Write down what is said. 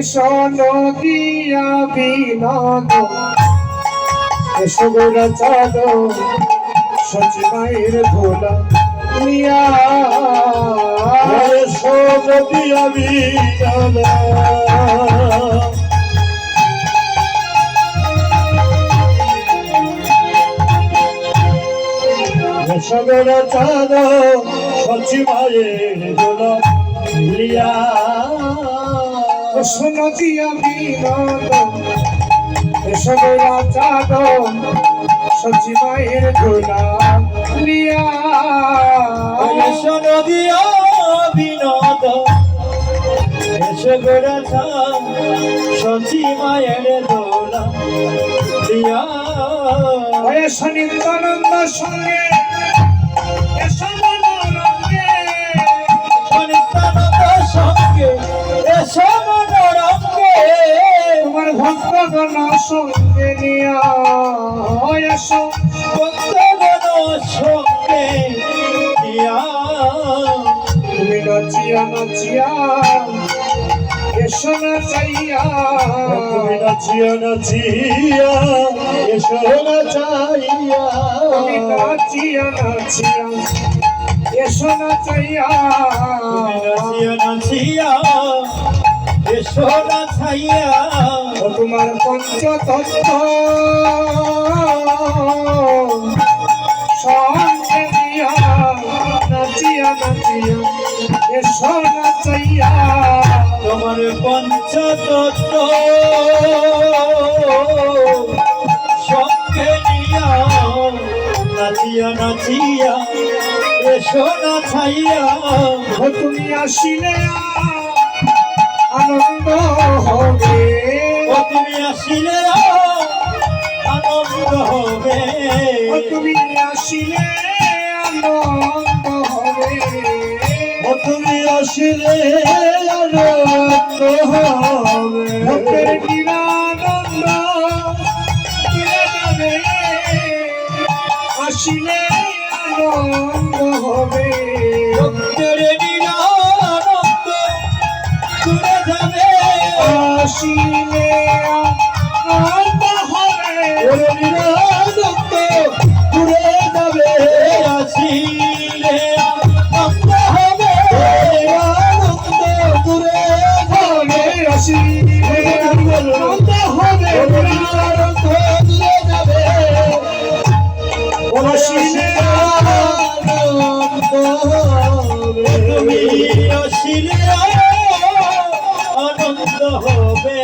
শোনো গিয়া বিনোদ এসবরা চাঁদো সচি মায়ের ধোলা নিয়া শোনো গিয়া বিনোদ এসবরা চাঁদো সচি মায়ের ধোলা নিয়া শোনো দিয়া বিনোদ এসবরা চাঁদো সচি মায়ের ধোলা লিয়া শোনো দিয়া বিনোদ এসবরা চাঁদো সচি মায়ের ধোলা লিয়া সনিতানন্দ সঙ্গে তোমার ভক্তগণ সঙ্গে নিয়া ভক্তগণ সঙ্গে নিয়া তুমি নাচিয়া নাচিয়া এসো না চাইয়া তুমি নাচিয়া নাচিয়া এসো না চাইয়া তুমি নাচিয়া নাচিয়া এসো না চাইয়া নাচিয়া নাচিয়া এসো না চাইয়া তোমার পঞ্চতত্ত্ব সঙ্গে নিয়া নাচিয়া নাচিয়া এসো না চাইয়া তোমার পঞ্চতত্ত্ব সঙ্গে নিয়া নাচিয়া নাচিয়া এসো না ছাইয়া তুমি আসিলে আনন্দ হবে তুমি আসিলে আনন্দ হবে তুমি আসিলে আনন্দ হবে তুমি আসিলে আনন্দ হবে ভক্তের নিরানন্দ তুলে যাবে আসিলে আনন্দ হবে ভক্তের নিরানন্দ তুলে যাবে আসিলে আনন্দ হবে নিরানন্দ তুলে যাবে আসিলে আনন্দ হবে নিরানন্দ তুলে যাবে আসিলে আনন্দ হবে নিরানন্দ তুলে যাবে আসিলে তুমি আসিলে আনন্দ হবে